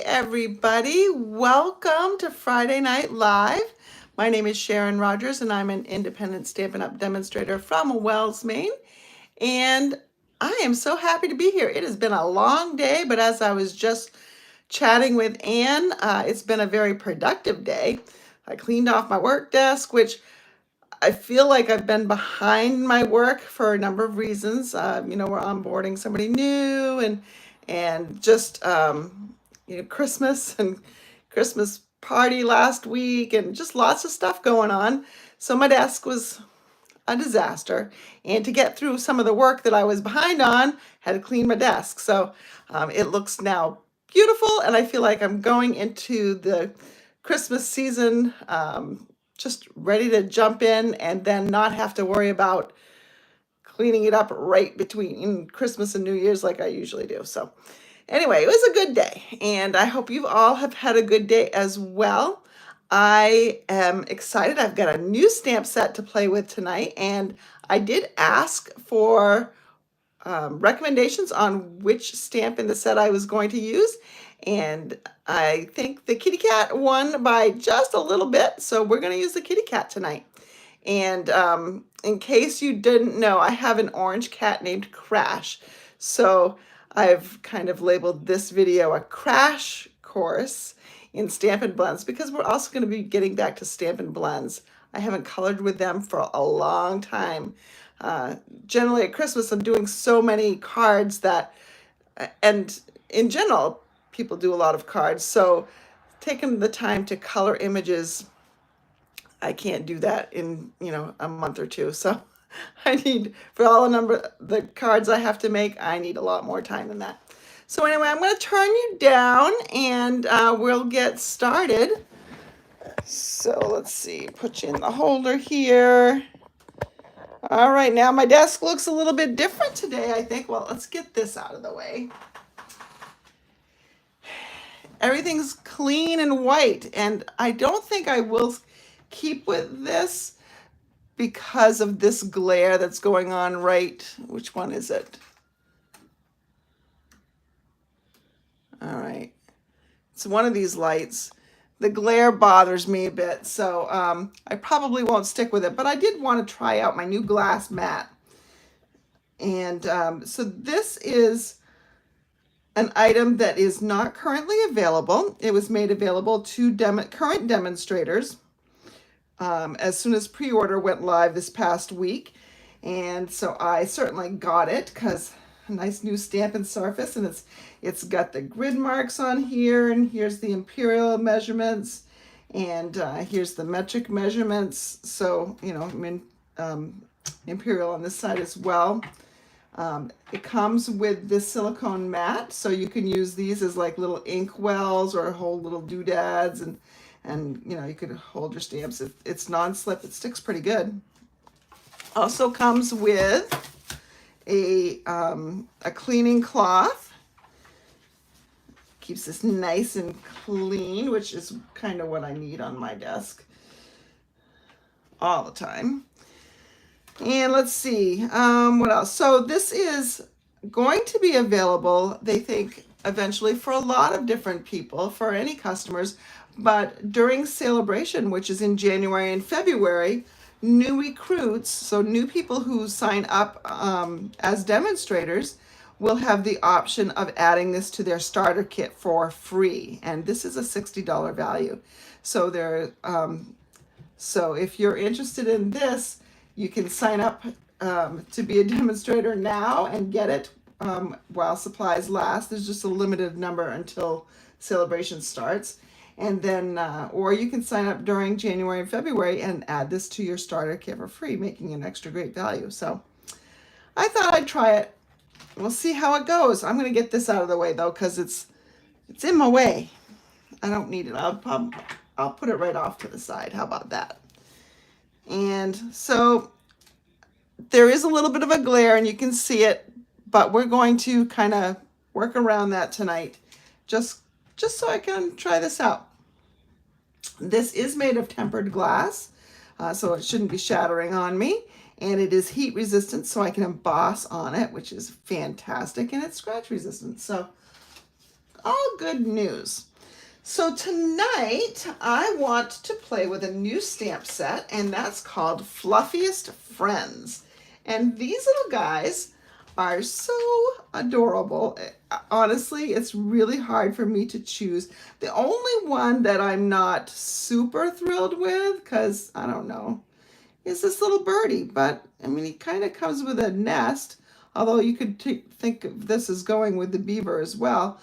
everybody. Welcome to Friday Night Live. My name is Sharon Rogers, and I'm an independent Stampin' Up! Demonstrator from Wells, Maine. And I am so happy to be here. It has been a long day, but as I was just chatting with Anne, it's been a very productive day. I cleaned off my work desk, which I feel like I've been behind my work for a number of reasons. We're onboarding somebody new, and just Christmas and Christmas party last week, and just lots of stuff going on. So my desk was a disaster, and to get through some of the work that I was behind on, had to clean my desk. So it looks now beautiful, and I feel like I'm going into the Christmas season just ready to jump in and then not have to worry about cleaning it up right between Christmas and New Year's like I usually do. So anyway, it was a good day, and I hope you all have had a good day as well. I am excited. I've got a new stamp set to play with tonight, and I did ask for recommendations on which stamp in the set I was going to use, and I think the kitty cat won by just a little bit, so we're going to use the kitty cat tonight. And in case you didn't know, I have an orange cat named Crash, so I've kind of labeled this video a crash course in Stampin' Blends, because we're also going to be getting back to Stampin' Blends. I haven't colored with them for a long time. Generally at Christmas, I'm doing so many cards that, and in general, people do a lot of cards. So taking the time to color images, I can't do that in, a month or two. So I need, for all the cards I have to make, I need a lot more time than that. So anyway, I'm going to turn you down, and we'll get started. So let's see, put you in the holder here. All right, now my desk looks a little bit different today, I think. Well, let's get this out of the way. Everything's clean and white, and I don't think I will keep with this because of this glare that's going on right. Which one is it? All right. It's one of these lights. The glare bothers me a bit, so I probably won't stick with it. But I did want to try out my new glass mat. And so this is an item that is not currently available. It was made available to current demonstrators as soon as pre-order went live this past week. And so I certainly got it because a nice new Stampin' surface, and it's got the grid marks on here, and here's the imperial measurements, and here's the metric measurements. So imperial on this side as well. It comes with this silicone mat, so you can use these as like little ink wells or hold little doodads, and you could hold your stamps. It's non-slip. It sticks pretty good. Also comes with a cleaning cloth. Keeps this nice and clean, which is kind of what I need on my desk all the time. And let's see, what else? So this is going to be available, they think, eventually for a lot of different people, for any customers. But during Celebration, which is in January and February, new recruits, so new people who sign up as demonstrators, will have the option of adding this to their starter kit for free. And this is a $60 value. So so if you're interested in this, you can sign up to be a demonstrator now and get it while supplies last. There's just a limited number until Celebration starts. And then, or you can sign up during January and February and add this to your starter kit for free, making an extra great value. So I thought I'd try it. We'll see how it goes. I'm going to get this out of the way though, because it's in my way. I don't need it. I'll put it right off to the side. How about that? And so there is a little bit of a glare, and you can see it, but we're going to kind of work around that tonight, just so I can try this out. This is made of tempered glass, so it shouldn't be shattering on me, and it is heat resistant, so I can emboss on it, which is fantastic, and it's scratch resistant, so all good news. So tonight I want to play with a new stamp set, and that's called Fluffiest Friends. And these little guys are so adorable. Honestly, it's really hard for me to choose. The only one that I'm not super thrilled with, because I don't know, is this little birdie. But I mean, he kind of comes with a nest, although you could think of this as going with the beaver as well.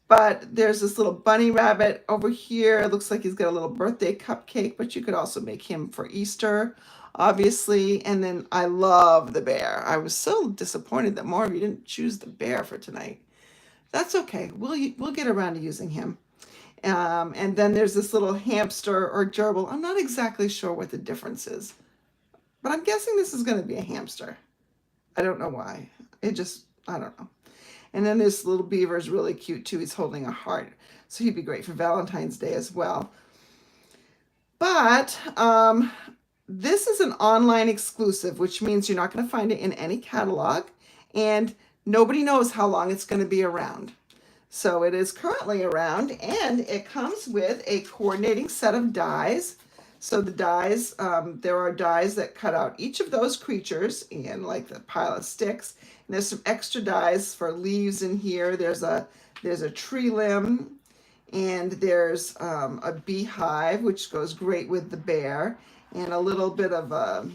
But there's this little bunny rabbit over here. It looks like he's got a little birthday cupcake, but you could also make him for Easter, obviously. And then I love the bear. I was so disappointed that more of you didn't choose the bear for tonight. That's okay. We'll get around to using him. And then there's this little hamster or gerbil. I'm not exactly sure what the difference is, but I'm guessing this is going to be a hamster. I don't know why. I don't know. And then this little beaver is really cute too. He's holding a heart. So he'd be great for Valentine's Day as well. But this is an online exclusive, which means you're not going to find it in any catalog. And nobody knows how long it's going to be around. So it is currently around, and it comes with a coordinating set of dies. So the dies, there are dies that cut out each of those creatures and like the pile of sticks. And there's some extra dies for leaves in here. There's a tree limb, and there's a beehive, which goes great with the bear, and a little bit of a,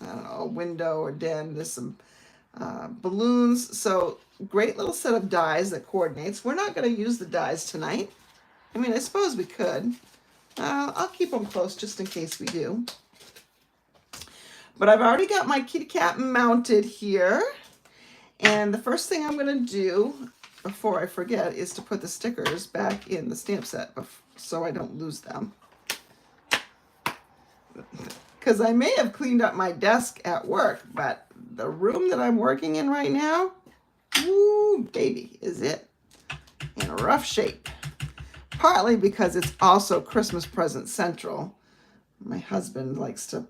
I don't know, a window or den. There's some balloons. So great little set of dies that coordinates. We're not going to use the dies tonight. I mean, I suppose we could. I'll keep them close just in case we do. But I've already got my kitty cat mounted here. And the first thing I'm going to do before I forget is to put the stickers back in the stamp set so I don't lose them. Because I may have cleaned up my desk at work, but the room that I'm working in right now, ooh, baby, is it in rough shape. Partly because it's also Christmas present central. My husband likes to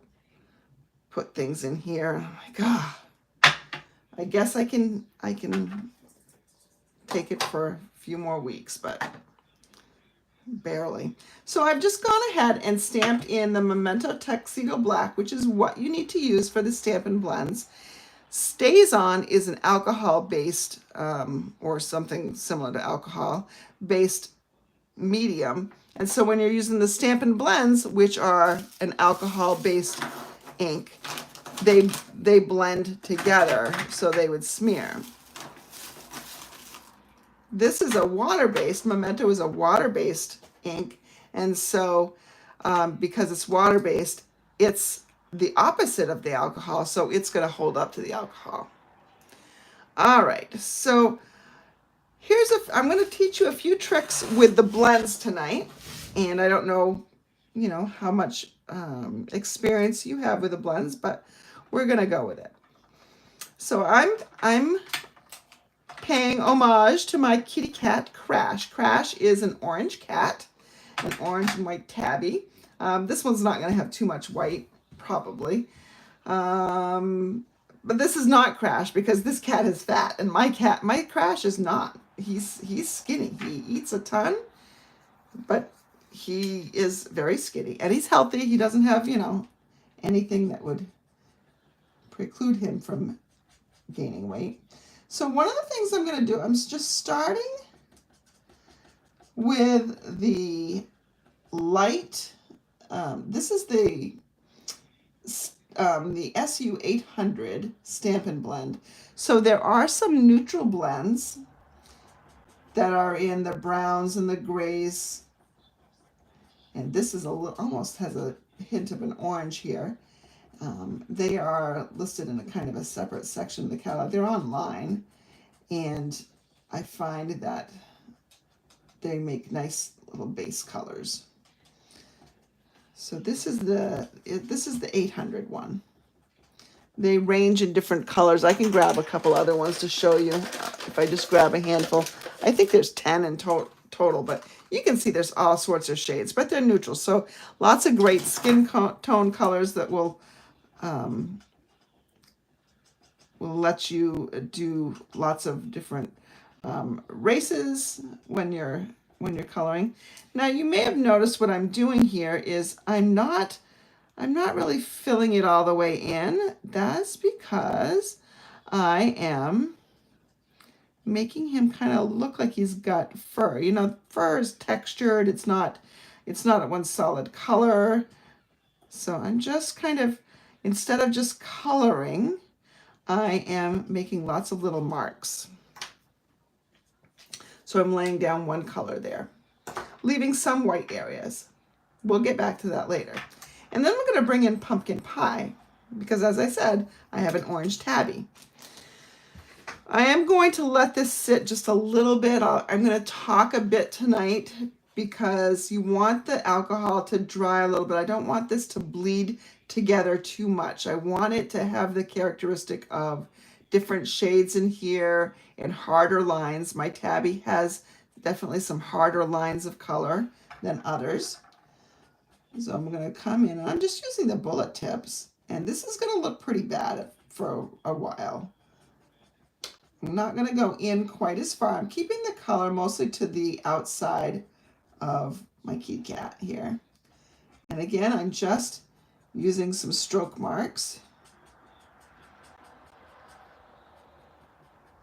put things in here. I'm like, ah, I guess I can take it for a few more weeks, but barely. So I've just gone ahead and stamped in the Memento Tuxedo Black, which is what you need to use for the Stampin' Blends. StazOn is an alcohol-based, or something similar to alcohol-based medium. And so when you're using the Stampin' Blends, which are an alcohol-based ink, they blend together so they would smear. This is a water-based, Memento is a water-based ink, and so because it's water-based, it's the opposite of the alcohol, so it's going to hold up to the alcohol. All right, so I'm going to teach you a few tricks with the blends tonight, and I don't know, how much experience you have with the blends, but we're going to go with it. So I'm paying homage to my kitty cat, Crash. Crash is an orange cat, an orange and white tabby. This one's not going to have too much white, probably. But this is not Crash because this cat is fat, and my Crash is not. He's skinny. He eats a ton, but he is very skinny, and he's healthy. He doesn't have, anything that would preclude him from gaining weight. So one of the things I'm going to do, I'm just starting with the light. This is the SU 800 Stampin' Blend. So there are some neutral blends that are in the browns and the grays. And this is almost has a hint of an orange here. They are listed in a kind of a separate section of the catalog. They're online, and I find that they make nice little base colors. So this is the 800 one. They range in different colors. I can grab a couple other ones to show you if I just grab a handful. I think there's 10 in total, but you can see there's all sorts of shades, but they're neutral. So lots of great skin tone colors that will let you do lots of different races when you're coloring. Now you may have noticed what I'm doing here is I'm not really filling it all the way in. That's because I am making him kind of look like he's got fur. You know, fur is textured. It's not one solid color. So I'm just kind of, instead of just coloring, I am making lots of little marks. So I'm laying down one color there, leaving some white areas. We'll get back to that later. And then we're going to bring in pumpkin pie because, as I said, I have an orange tabby. I am going to let this sit just a little bit. I'm going to talk a bit tonight because you want the alcohol to dry a little bit. I don't want this to bleed together too much. I want it to have the characteristic of different shades in here and harder lines. My tabby has definitely some harder lines of color than others. So I'm going to come in, and I'm just using the bullet tips, and this is going to look pretty bad for a while. I'm not going to go in quite as far. I'm keeping the color mostly to the outside of my kitty cat here. And again, I'm just using some stroke marks,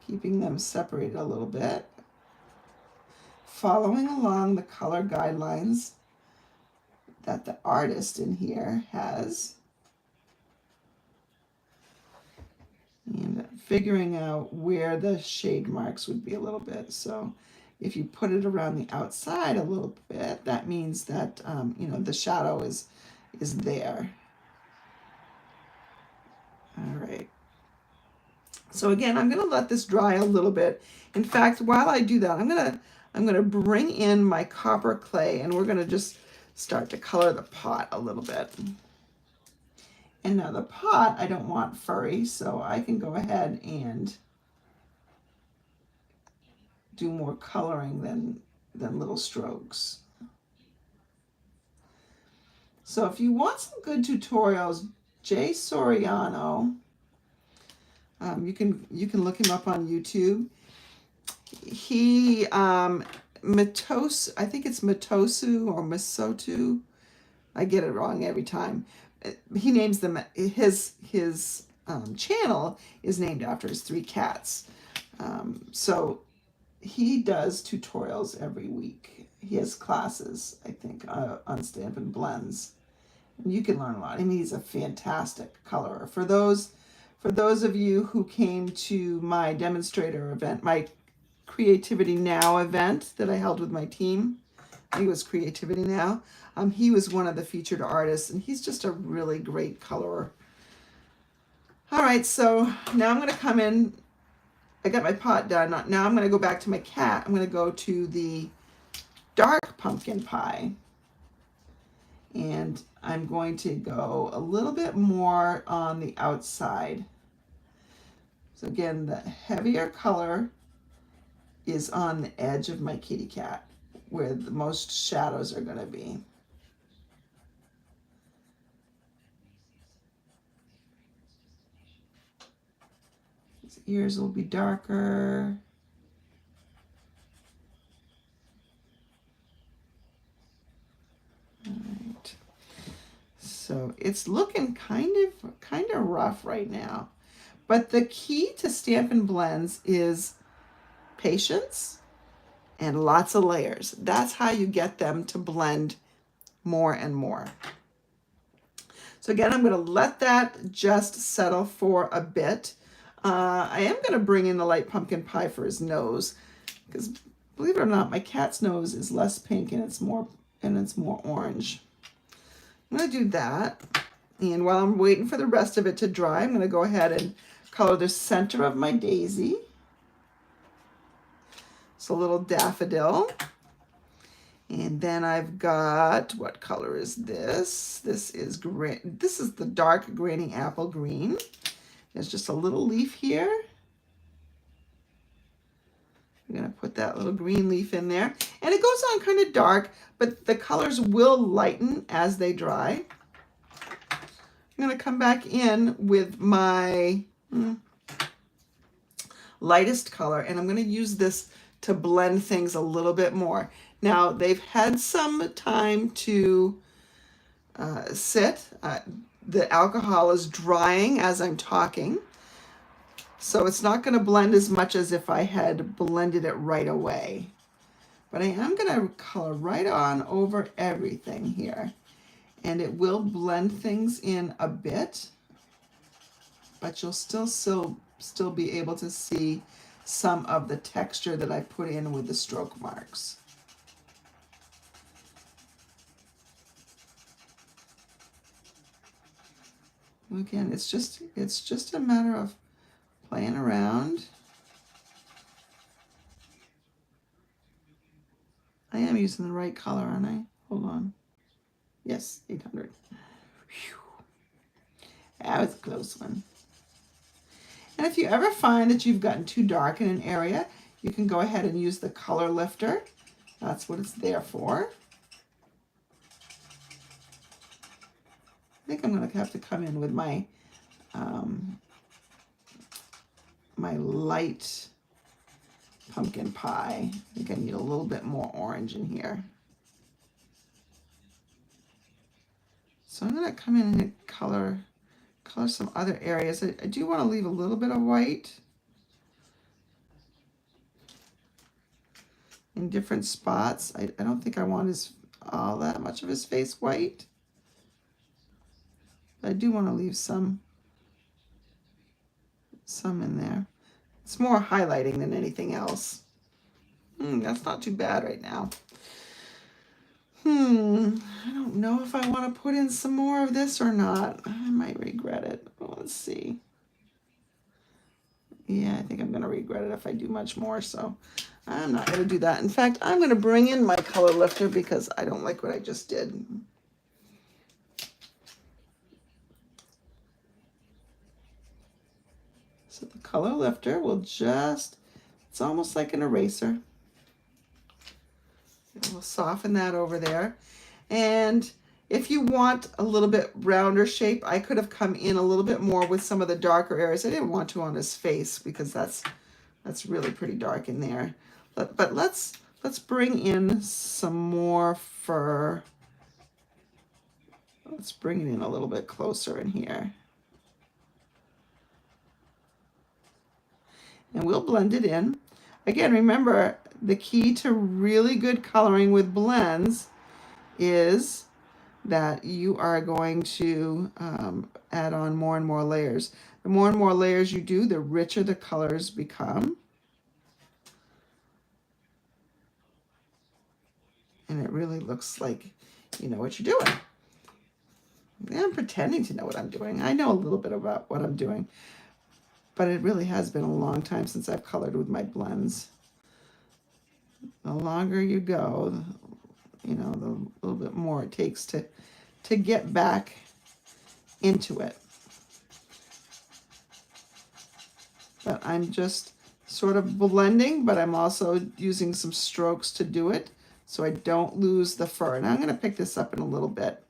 keeping them separated a little bit, following along the color guidelines that the artist in here has, and figuring out where the shade marks would be a little bit. So if you put it around the outside a little bit, that means that you know, the shadow is there. All right. So again, I'm going to let this dry a little bit. In fact, while I do that, I'm going to bring in my copper clay, and we're going to just start to color the pot a little bit. And now the pot, I don't want furry, so I can go ahead and do more coloring than little strokes. So if you want some good tutorials, Jay Soriano, you can look him up on YouTube. He Matosu, I think it's Matosu or Masotu. I get it wrong every time. He names them, his channel is named after his 3 cats. So he does tutorials every week. He has classes, I think, on Stampin Blends. And you can learn a lot. I mean, he's a fantastic colorer. For those of you who came to my demonstrator event, my Creativity Now event that I held with my team, I think it was Creativity Now. He was one of the featured artists, and he's just a really great colorer. All right, so now I'm going to come in. I got my pot done. Now I'm going to go back to my cat. I'm going to go to the dark pumpkin pie. And I'm going to go a little bit more on the outside. So again, the heavier color is on the edge of my kitty cat, where the most shadows are going to be. His ears will be darker. All right. So it's looking kind of rough right now. But the key to Stampin' Blends is patience and lots of layers. That's how you get them to blend more and more. So again, I'm going to let that just settle for a bit. I am going to bring in the light pumpkin pie for his nose, because believe it or not, my cat's nose is less pink and it's more orange. I'm going to do that. And while I'm waiting for the rest of it to dry, I'm going to go ahead and color the center of my daisy. It's a little daffodil. And then I've got, what color is this? This is green. This is the dark granny apple green. There's just a little leaf here. I'm going to put that little green leaf in there. And it goes on kind of dark, but the colors will lighten as they dry. I'm going to come back in with my lightest color, and I'm going to use this to blend things a little bit more. Now, they've had some time to sit. The alcohol is drying as I'm talking, so it's not going to blend as much as if I had blended it right away. But I am going to color right on over everything here, and it will blend things in a bit, but you'll still be able to see some of the texture that I put in with the stroke marks. Again, it's just a matter of playing around. I am using the right color, aren't I? Hold on. Yes, 800. Whew. That was a close one. And if you ever find that you've gotten too dark in an area, you can go ahead and use the color lifter. That's what it's there for. I think I'm going to have to come in with my my light pumpkin pie. I think I need a little bit more orange in here. So I'm going to come in and color some other areas. I do want to leave a little bit of white in different spots. I don't think I want all that much of his face white. But I do want to leave some in there. It's more highlighting than anything else. That's not too bad right now. I don't know if I want to put in some more of this or not. I might regret it. Well, let's see. Yeah, I think I'm going to regret it if I do much more, so I'm not going to do that. In fact, I'm going to bring in my color lifter because I don't like what I just did. So the color lifter will just, it's almost like an eraser. We'll soften that over there. And if you want a little bit rounder shape, I could have come in a little bit more with some of the darker areas. I didn't want to on his face because that's really pretty dark in there. But let's bring in some more fur. Let's bring it in a little bit closer in here. And we'll blend it in. Again, remember, the key to really good coloring with blends is that you are going to add on more and more layers. The more and more layers you do, the richer the colors become. And it really looks like you know what you're doing. I'm pretending to know what I'm doing. I know a little bit about what I'm doing, but it really has been a long time since I've colored with my blends. The longer you go, you know, the little bit more it takes to get back into it. But I'm just sort of blending, but I'm also using some strokes to do it so I don't lose the fur. And I'm going to pick this up in a little bit.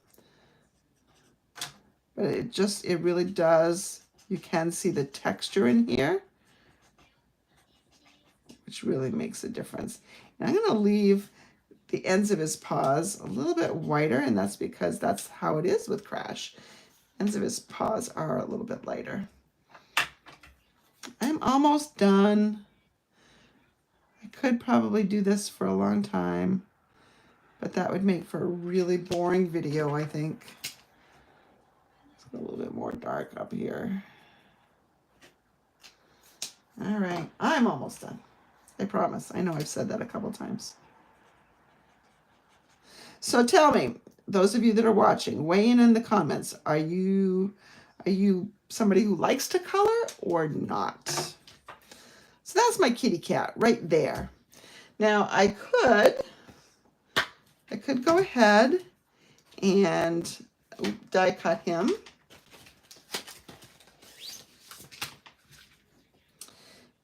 But it really does, you can see the texture in here, which really makes a difference. And I'm going to leave the ends of his paws a little bit whiter, and that's because that's how it is with Crash. Ends of his paws are a little bit lighter. I'm almost done. I could probably do this for a long time, but that would make for a really boring video, I think. Let's go a little bit more dark up here. All right, I'm almost done. I promise. I know I've said that a couple times. So tell me, those of you that are watching, weigh in the comments. Are you somebody who likes to color or not? So that's my kitty cat right there. Now I could go ahead and die cut him.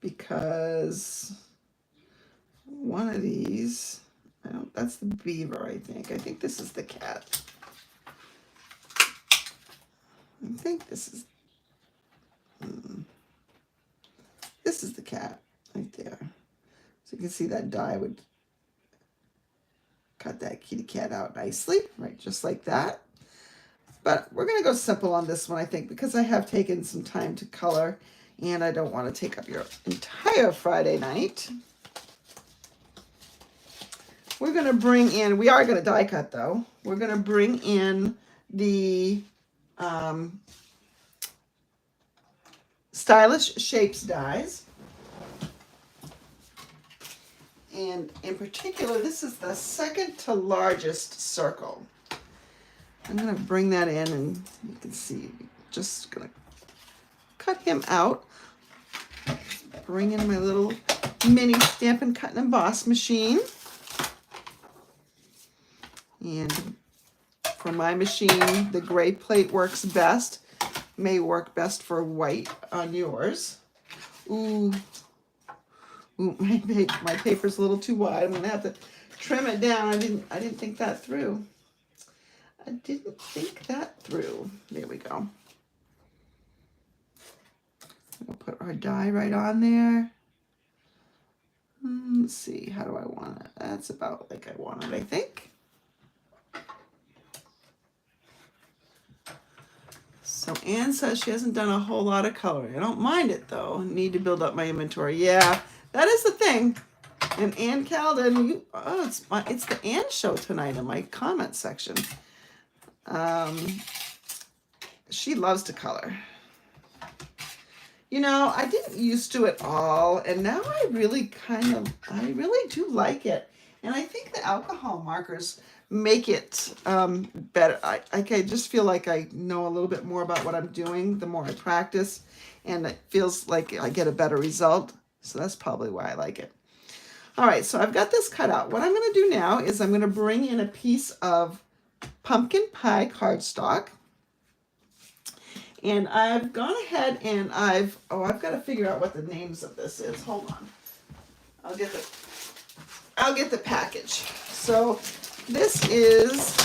Because one of these, that's the beaver, I think. I think this is the cat. I think this This is the cat right there. So you can see that die would cut that kitty cat out nicely, right, just like that. But we're going to go simple on this one, I think, because I have taken some time to color, and I don't want to take up your entire Friday night. We're going to bring in, we are going to die cut though. We're going to bring in the Stylish Shapes dies. And in particular, this is the second to largest circle. I'm going to bring that in, and you can see, just going to cut him out. Bring in my little mini Stampin' Cut and Emboss machine. And for my machine, the gray plate works best. May work best for white on yours. Ooh, my paper's a little too wide. I'm gonna have to trim it down. I didn't think that through. I didn't think that through. There we go. We'll put our die right on there. Let's see, how do I want it? That's about like I want it, I think. So Anne says she hasn't done a whole lot of coloring. I don't mind it though. Need to build up my inventory. Yeah, that is the thing. And Ann Calden, it's the Ann show tonight in my comment section. She loves to color. You know, I didn't used to it all, and now I really do like it. And I think the alcohol markers make it better. I just feel like I know a little bit more about what I'm doing the more I practice, and it feels like I get a better result. So that's probably why I like it. All right, so I've got this cut out. What I'm going to do now is I'm going to bring in a piece of pumpkin pie cardstock. And I've gone ahead and I've got to figure out what the names of this is. Hold on. I'll get the package. So this is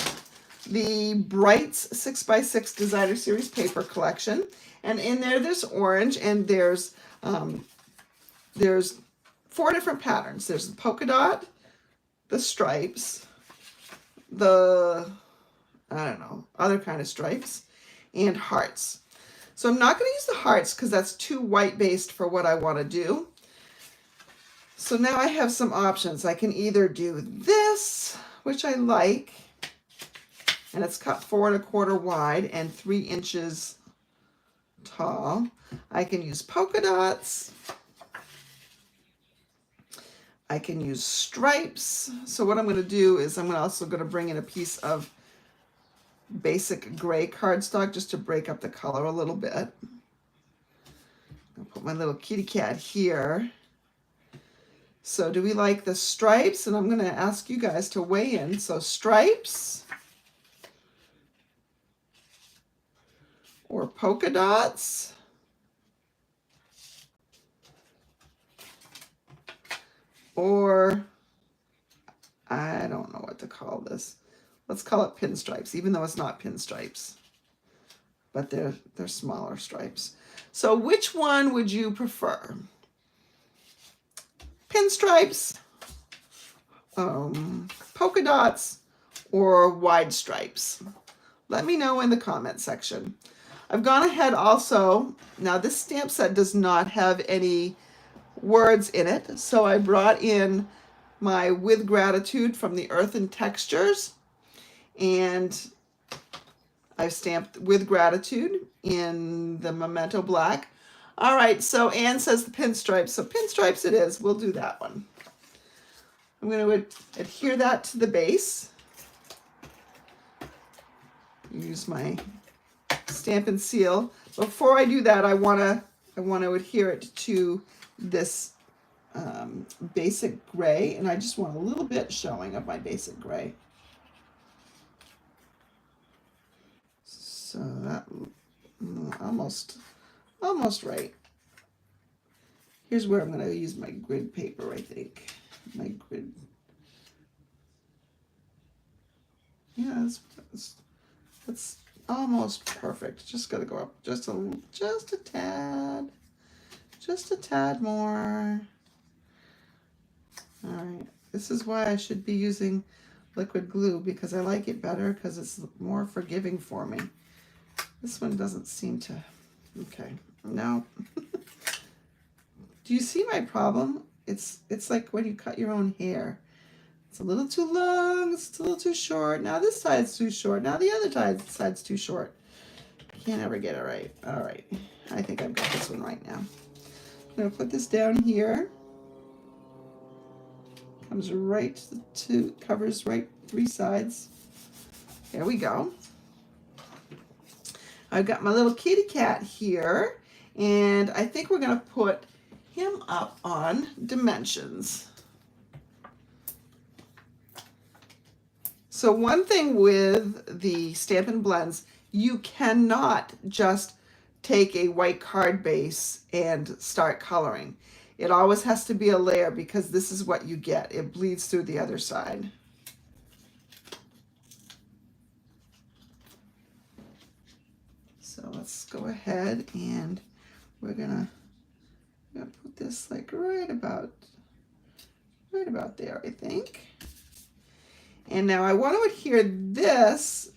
the Brights 6x6 Designer Series paper collection. And in there's orange, and there's 4 different patterns. There's the polka dot, the stripes, the, I don't know, other kind of stripes, and hearts. So I'm not going to use the hearts because that's too white based for what I want to do. So now I have some options. I can either do this, which I like, and it's cut 4 1/4 wide and 3 inches tall. I can use polka dots. I can use stripes. So what I'm going to do is I'm also going to bring in a piece of basic gray cardstock just to break up the color a little bit. I'll put my little kitty cat here. So do we like the stripes? And I'm going to ask you guys to weigh in. So stripes or polka dots? Or I don't know what to call this. Let's call it pinstripes, even though it's not pinstripes, but they're smaller stripes. So which one would you prefer? Pinstripes, polka dots, or wide stripes? Let me know in the comment section. I've gone ahead also, now this stamp set does not have any words in it, so I brought in my With Gratitude from the Earth and Textures, and I've stamped With Gratitude in the Memento Black. All right, so Anne says the pinstripes, so pinstripes it is. We'll do that one. I'm going to adhere that to the base. Use my Stampin' Seal. Before I do that, I want to adhere it to this basic gray, and I just want a little bit showing of my basic gray. So that almost right. Here's where I'm going to use my grid paper, I think. My grid. Yeah, that's almost perfect. Just got to go up just a tad. Just a tad more. All right, this is why I should be using liquid glue, because I like it better because it's more forgiving for me. This one doesn't seem to, okay, no. Do you see my problem? It's like when you cut your own hair. It's a little too long, it's a little too short. Now this side's too short, now the other side's too short. Can't ever get it right. All right, I think I've got this one right now. I'm gonna put this down here. Comes right to, covers right 3 sides. There we go. I've got my little kitty cat here, and I think we're gonna put him up on dimensions. So one thing with the Stampin' Blends, you cannot just take a white card base and start coloring. It always has to be a layer, because this is what you get. It bleeds through the other side. So let's go ahead and we're gonna put this like right about there, I think. And now I want to adhere this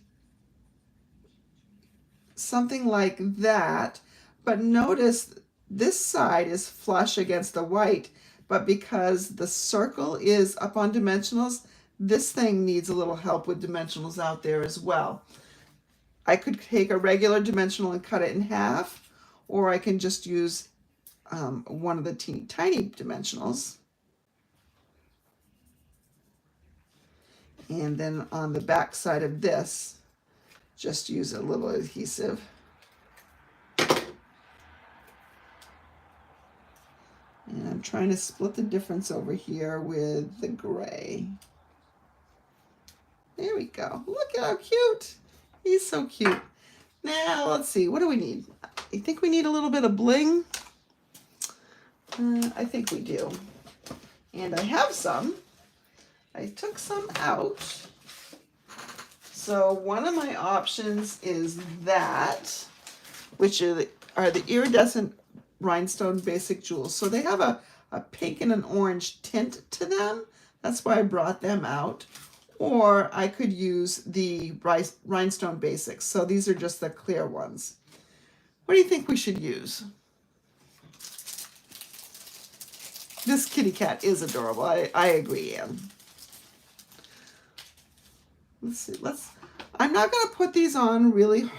something like that, but notice this side is flush against the white, but because the circle is up on dimensionals, this thing needs a little help with dimensionals out there as well. I could take a regular dimensional and cut it in half, or I can just use one of the teeny tiny dimensionals. And then on the back side of this, just use a little adhesive. And I'm trying to split the difference over here with the gray. There we go. Look at how cute. He's so cute. Now, let's see. What do we need? I think we need a little bit of bling. I think we do. And I have some. I took some out. So one of my options is that, which are the iridescent rhinestone basic jewels. So they have a pink and an orange tint to them. That's why I brought them out. Or I could use the rhinestone basics. So these are just the clear ones. What do you think we should use? This kitty cat is adorable. I agree, Anne. Let's see. I'm not going to put these on really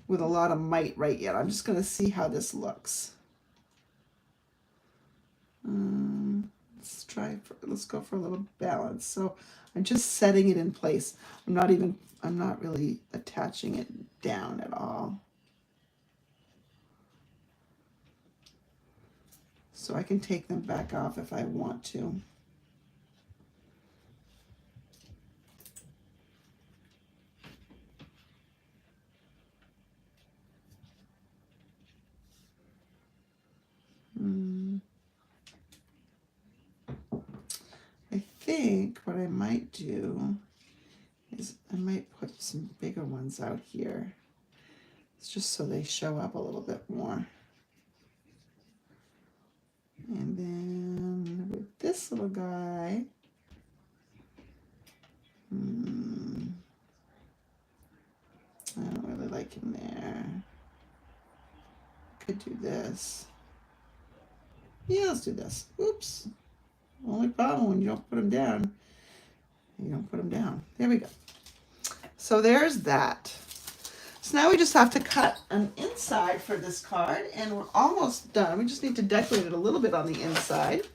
with a lot of might right yet. I'm just going to see how this looks. Let's go for a little balance. So I'm just setting it in place. I'm not really attaching it down at all. So I can take them back off if I want to. I think what I might do is I might put some bigger ones out here. It's just so they show up a little bit more. And then with this little guy, I don't really like him there. Could do this. Yeah, let's do this. Oops. Only problem when you don't put them down. You don't put them down. There we go. So there's that. So now we just have to cut an inside for this card, and we're almost done. We just need to decorate it a little bit on the inside.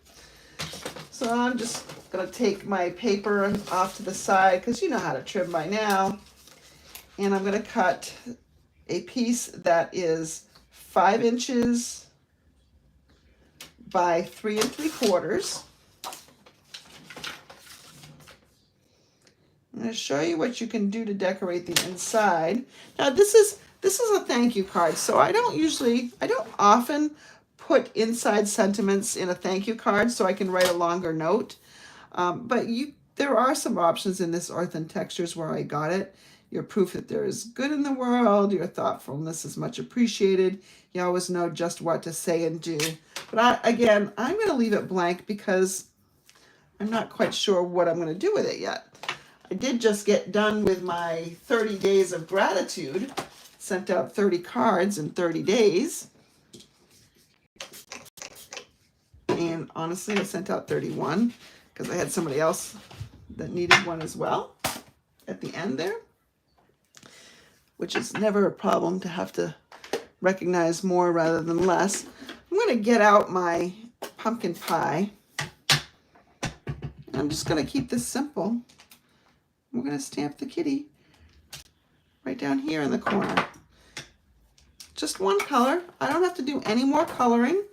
So I'm just going to take my paper off to the side, because you know how to trim by now. And I'm going to cut a piece that is 5 inches by 3 3/4. I'm going to show you what you can do to decorate the inside. Now this is a thank you card, so I don't often put inside sentiments in a thank you card so I can write a longer note. But there are some options in this Earth and Textures where I got it. You're proof that there is good in the world. Your thoughtfulness is much appreciated. You always know just what to say and do. But again, I'm going to leave it blank because I'm not quite sure what I'm going to do with it yet. I did just get done with my 30 days of gratitude. Sent out 30 cards in 30 days. And honestly, I sent out 31 because I had somebody else that needed one as well at the end there, which is never a problem to have to recognize more rather than less. I'm going to get out my pumpkin pie. I'm just going to keep this simple. We're going to stamp the kitty right down here in the corner. Just one color. I don't have to do any more coloring.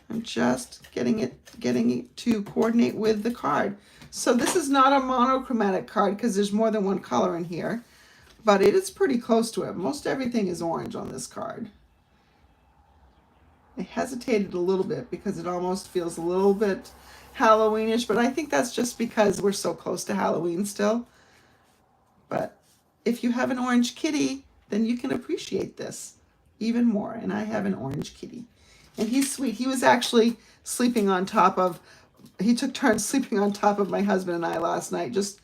I'm just getting it to coordinate with the card. So this is not a monochromatic card because there's more than one color in here, but it is pretty close to it. Most everything is orange on this card. I hesitated a little bit because it almost feels a little bit Halloweenish, but I think that's just because we're so close to Halloween still. But if you have an orange kitty, then you can appreciate this even more. And I have an orange kitty. And he's sweet. He was actually sleeping on top of, he took turns sleeping on top of my husband and I last night, just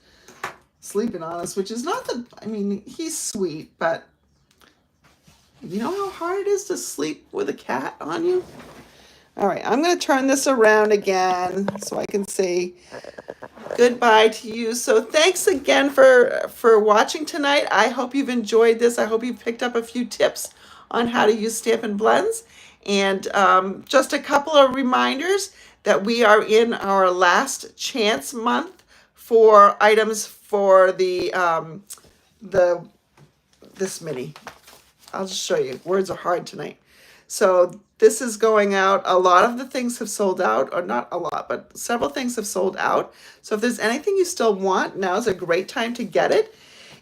sleeping on us, which is not the, I mean, he's sweet, but you know how hard it is to sleep with a cat on you? All right, I'm going to turn this around again so I can say goodbye to you. So thanks again for watching tonight. I hope you've enjoyed this. I hope you've picked up a few tips on how to use Stampin' Blends. And just a couple of reminders that we are in our last chance month for items for this mini. I'll just show you. Words are hard tonight. So this is going out. A lot of the things have sold out, or not a lot, but several things have sold out. So if there's anything you still want, now's a great time to get it.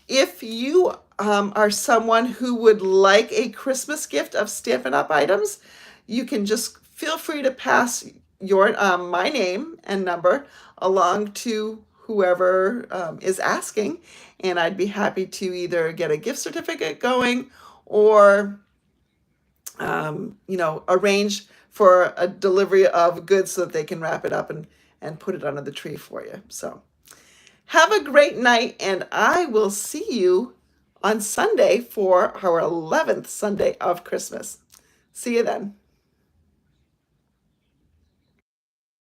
If you are someone who would like a Christmas gift of Stampin' Up! Items, you can just feel free to pass your my name and number along to whoever is asking, and I'd be happy to either get a gift certificate going or arrange for a delivery of goods so that they can wrap it up and put it under the tree for you. So have a great night, and I will see you on Sunday for our 11th Sunday of Christmas. See you then.